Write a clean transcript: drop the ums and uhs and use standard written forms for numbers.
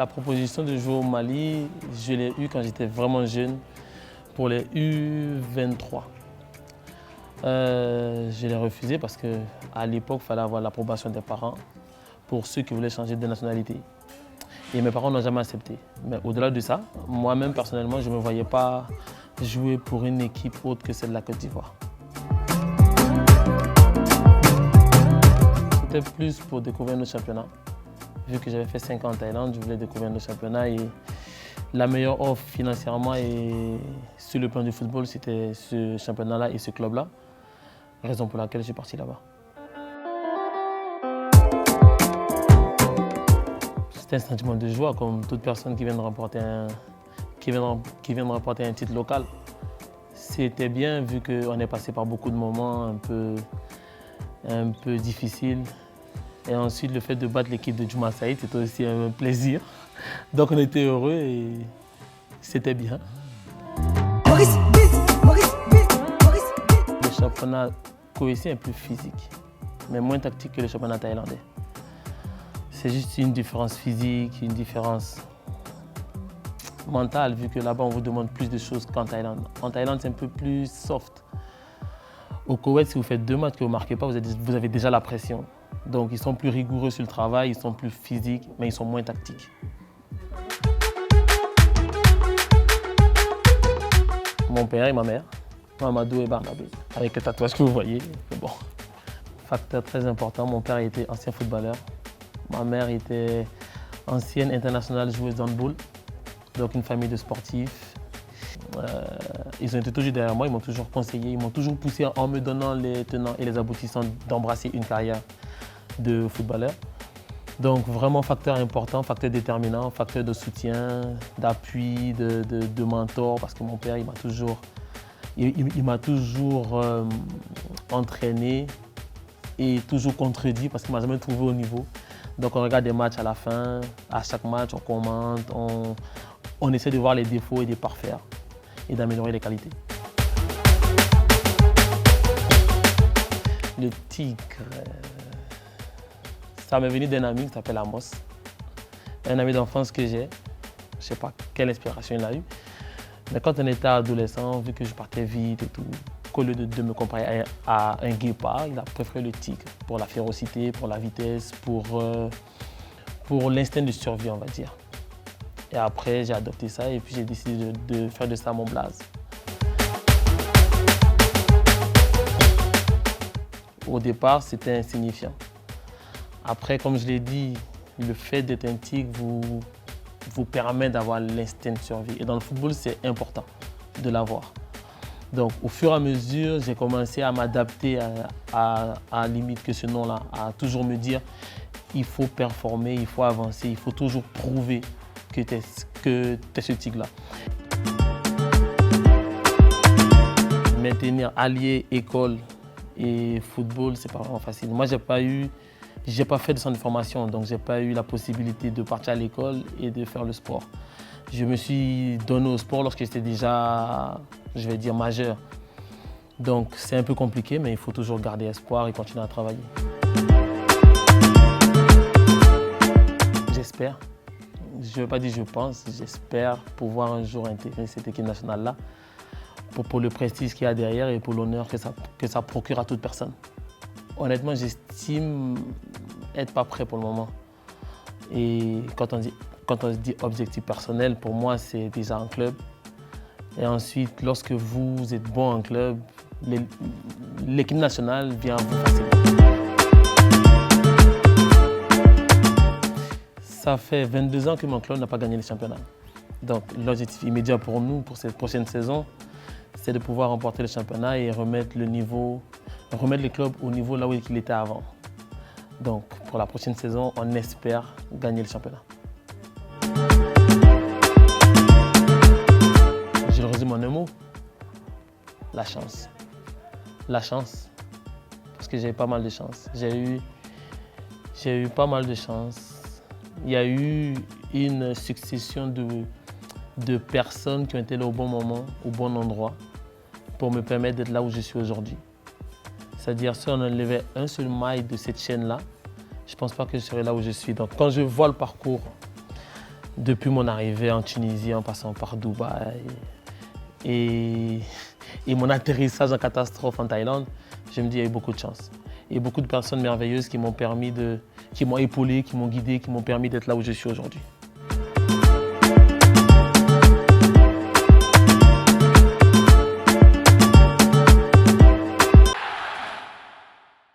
La proposition de jouer au Mali, je l'ai eue quand j'étais vraiment jeune, pour les U23. Je l'ai refusé parce qu'à l'époque, il fallait avoir l'approbation des parents pour ceux qui voulaient changer de nationalité. Et mes parents n'ont jamais accepté. Mais au-delà de ça, moi-même personnellement, je ne me voyais pas jouer pour une équipe autre que celle de la Côte d'Ivoire. C'était plus pour découvrir nos championnats. Vu que j'avais fait 5 ans en Thaïlande, je voulais découvrir nos championnats et la meilleure offre financièrement et sur le plan du football, c'était ce championnat-là et ce club-là. Raison pour laquelle je suis parti là-bas. C'était un sentiment de joie, comme toute personne qui vient de remporter un titre local. C'était bien vu qu'on est passé par beaucoup de moments un peu difficiles. Et ensuite, le fait de battre l'équipe de Djouma Saïd, c'était aussi un plaisir. Donc on était heureux et c'était bien. Le championnat coétien est plus physique, mais moins tactique que le championnat thaïlandais. C'est juste une différence physique, une différence mentale, vu que là-bas on vous demande plus de choses qu'en Thaïlande. En Thaïlande, c'est un peu plus soft. Au Koweït, si vous faites 2 matchs que vous ne marquez pas, vous avez déjà la pression. Donc ils sont plus rigoureux sur le travail, ils sont plus physiques, mais ils sont moins tactiques. Mon père et ma mère, Mamadou et Barnabé, avec le tatouage que vous voyez. Bon. Facteur très important, mon père était ancien footballeur. Ma mère était ancienne internationale joueuse d'handball, donc une famille de sportifs. Ils ont été toujours derrière moi, ils m'ont toujours conseillé, ils m'ont toujours poussé en me donnant les tenants et les aboutissants d'embrasser une carrière de footballeur. Donc vraiment facteur important, facteur déterminant, facteur de soutien, d'appui, de mentor, parce que mon père, il m'a toujours entraîné et toujours contredit parce qu'il ne m'a jamais trouvé au niveau. Donc on regarde des matchs à la fin, à chaque match on commente, on essaie de voir les défauts et de les parfaire et d'améliorer les qualités. Le tigre, ça m'est venu d'un ami qui s'appelle Amos, un ami d'enfance que j'ai. Je ne sais pas quelle inspiration il a eu. Mais quand on était adolescent, vu que je partais vite et tout, qu'au lieu de me comparer à un guépard, il a préféré le tigre pour la férocité, pour la vitesse, pour l'instinct de survie, on va dire. Et après, j'ai adopté ça et puis j'ai décidé de faire de ça mon blaze. Au départ, c'était insignifiant. Après, comme je l'ai dit, le fait d'être un tigre vous permet d'avoir l'instinct de survie. Et dans le football, c'est important de l'avoir. Donc, au fur et à mesure, j'ai commencé à m'adapter à la limite que ce nom-là, à toujours me dire il faut performer, il faut avancer, il faut toujours prouver que tu es ce tigre-là. Maintenir, allier école et football, c'est pas vraiment facile. Moi, j'ai pas fait de centre de formation, donc j'ai pas eu la possibilité de partir à l'école et de faire le sport. Je me suis donné au sport lorsque j'étais déjà, je vais dire, majeur. Donc c'est un peu compliqué, mais il faut toujours garder espoir et continuer à travailler. J'espère, je ne veux pas dire je pense, j'espère pouvoir un jour intégrer cette équipe nationale-là pour le prestige qu'il y a derrière et pour l'honneur que ça procure à toute personne. Honnêtement, j'estime être pas prêt pour le moment. Et quand on dit objectif personnel, pour moi, c'est déjà un club. Et ensuite, lorsque vous êtes bon en club, l'équipe nationale vient vous facilement. Ça fait 22 ans que mon club n'a pas gagné le championnat. Donc l'objectif immédiat pour nous, pour cette prochaine saison, c'est de pouvoir remporter le championnat et remettre le club au niveau là où il était avant. Donc pour la prochaine saison, on espère gagner le championnat. Je le résume en un mot, la chance. La chance, parce que j'ai eu pas mal de chance. J'ai eu pas mal de chance. Il y a eu une succession de personnes qui ont été là au bon moment, au bon endroit, pour me permettre d'être là où je suis aujourd'hui. C'est-à-dire, si on enlevait un seul maille de cette chaîne-là, je ne pense pas que je serais là où je suis. Donc, quand je vois le parcours Depuis mon arrivée en Tunisie, en passant par Dubaï et, et mon atterrissage en catastrophe en Thaïlande, je me dis qu'il y a eu beaucoup de chance. Il y a beaucoup de personnes merveilleuses qui m'ont épaulé, qui m'ont guidé, qui m'ont permis d'être là où je suis aujourd'hui.